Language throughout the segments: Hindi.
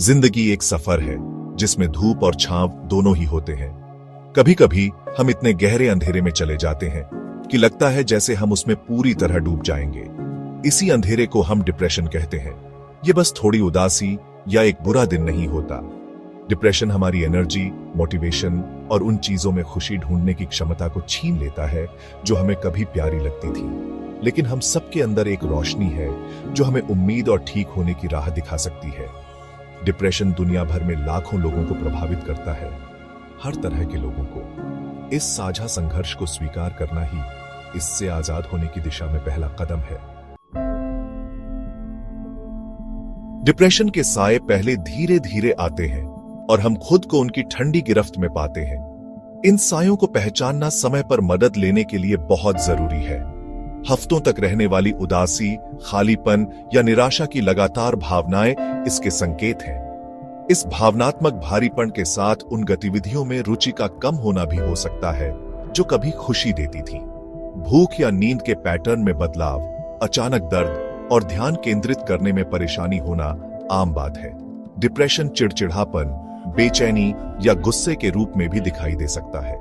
जिंदगी एक सफर है जिसमें धूप और छांव दोनों ही होते हैं। कभी कभी हम इतने गहरे अंधेरे में चले जाते हैं कि लगता है जैसे हम उसमें पूरी तरह डूब जाएंगे। इसी अंधेरे को हम डिप्रेशन कहते हैं। ये बस थोड़ी उदासी या एक बुरा दिन नहीं होता। डिप्रेशन हमारी एनर्जी, मोटिवेशन और उन चीजों में खुशी ढूंढने की क्षमता को छीन लेता है जो हमें कभी प्यारी लगती थी। लेकिन हम सबके अंदर एक रोशनी है जो हमें उम्मीद और ठीक होने की राह दिखा सकती है। डिप्रेशन दुनिया भर में लाखों लोगों को प्रभावित करता है, हर तरह के लोगों को। इस साझा संघर्ष को स्वीकार करना ही इससे आजाद होने की दिशा में पहला कदम है। डिप्रेशन के साए पहले धीरे धीरे आते हैं और हम खुद को उनकी ठंडी गिरफ्त में पाते हैं। इन सायों को पहचानना समय पर मदद लेने के लिए बहुत जरूरी है। हफ्तों तक रहने वाली उदासी, खालीपन या निराशा की लगातार भावनाएं इसके संकेत हैं। इस भावनात्मक भारीपन के साथ उन गतिविधियों में रुचि का कम होना भी हो सकता है जो कभी खुशी देती थी। भूख या नींद के पैटर्न में बदलाव, अचानक दर्द और ध्यान केंद्रित करने में परेशानी होना आम बात है। डिप्रेशन चिड़चिड़ापन, बेचैनी या गुस्से के रूप में भी दिखाई दे सकता है।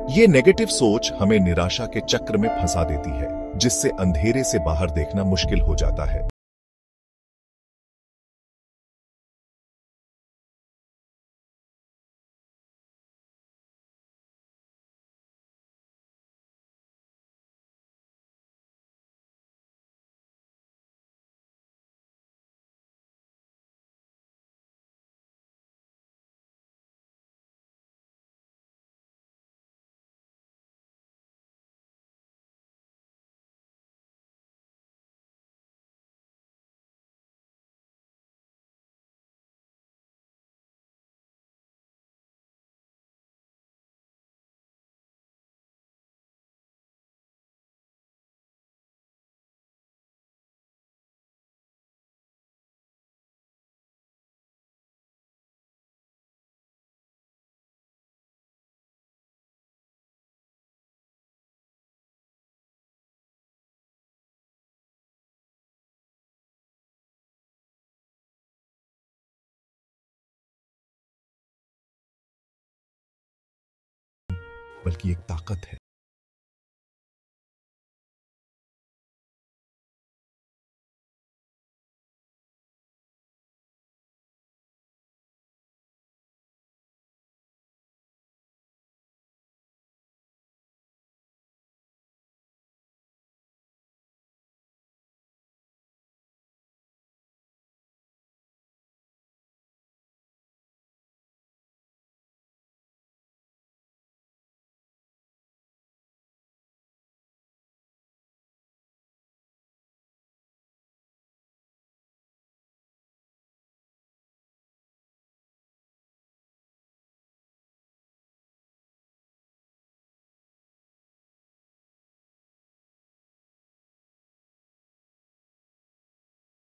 ये नेगेटिव सोच हमें निराशा के चक्र में फंसा देती है, जिससे अंधेरे से बाहर देखना मुश्किल हो जाता है। बल्कि एक ताकत है।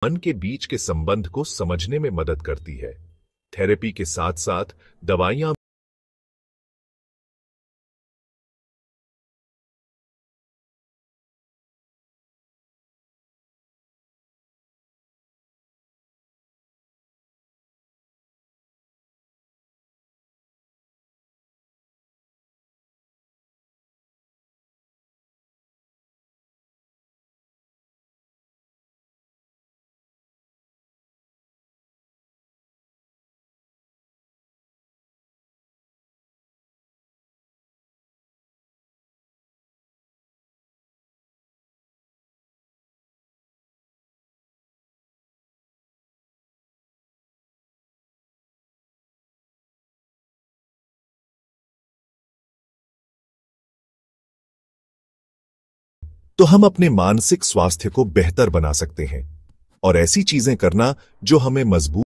मन के बीच के संबंध को समझने में मदद करती है। थेरेपी के साथ साथ दवाइयां तो हम अपने मानसिक स्वास्थ्य को बेहतर बना सकते हैं और ऐसी चीजें करना जो हमें मजबूत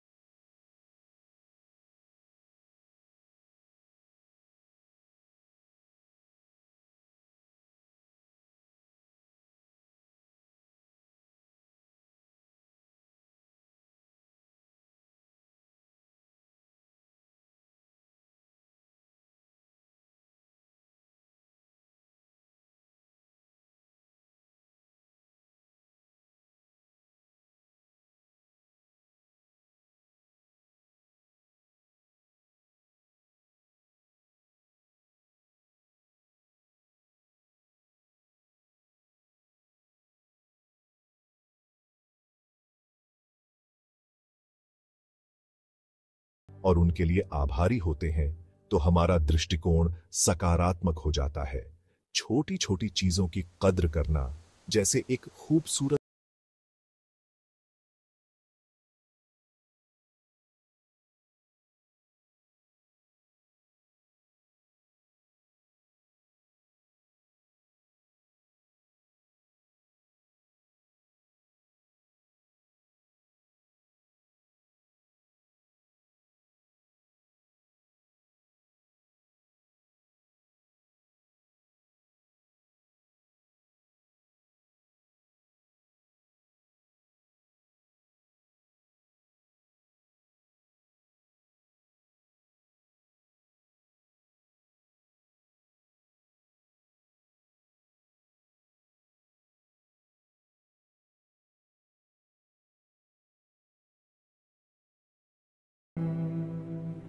और उनके लिए आभारी होते हैं तो हमारा दृष्टिकोण सकारात्मक हो जाता है। छोटी छोटी चीजों की कद्र करना, जैसे एक खूबसूरत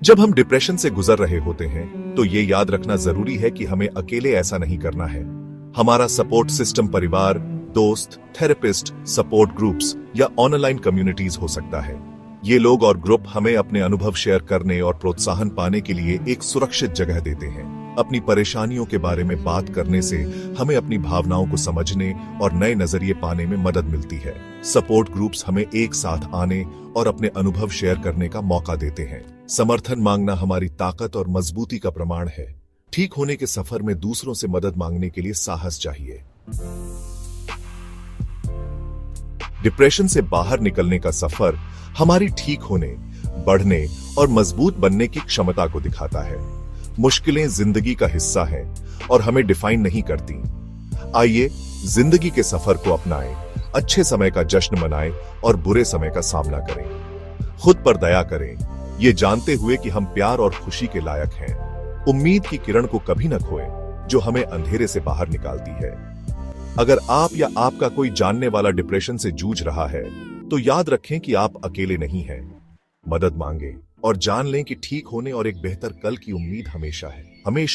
जब हम डिप्रेशन से गुजर रहे होते हैं तो ये याद रखना जरूरी है कि हमें अकेले ऐसा नहीं करना है। हमारा सपोर्ट सिस्टम परिवार, दोस्त, थेरेपिस्ट, सपोर्ट ग्रुप्स या ऑनलाइन कम्युनिटीज हो सकता है। ये लोग और ग्रुप हमें अपने अनुभव शेयर करने और प्रोत्साहन पाने के लिए एक सुरक्षित जगह देते हैं। अपनी परेशानियों के बारे में बात करने से हमें अपनी भावनाओं को समझने और नए नजरिए पाने में मदद मिलती है। सपोर्ट ग्रुप्स हमें एक साथ आने और अपने अनुभव शेयर करने का मौका देते हैं। समर्थन मांगना हमारी ताकत और मजबूती का प्रमाण है। ठीक होने के सफर में दूसरों से मदद मांगने के लिए साहस चाहिए। डिप्रेशन से बाहर निकलने का सफर हमारी ठीक होने, बढ़ने और मजबूत बनने की क्षमता को दिखाता है। मुश्किलें जिंदगी का हिस्सा हैं और हमें डिफाइन नहीं करती। आइए जिंदगी के सफर को अपनाएं, अच्छे समय का जश्न मनाएं और बुरे समय का सामना करें। खुद पर दया करें, ये जानते हुए कि हम प्यार और खुशी के लायक हैं। उम्मीद की किरण को कभी न खोएं, जो हमें अंधेरे से बाहर निकालती है। अगर आप या आपका कोई जानने वाला डिप्रेशन से जूझ रहा है तो याद रखें कि आप अकेले नहीं हैं। मदद मांगें और जान लें कि ठीक होने और एक बेहतर कल की उम्मीद हमेशा है। हमेशा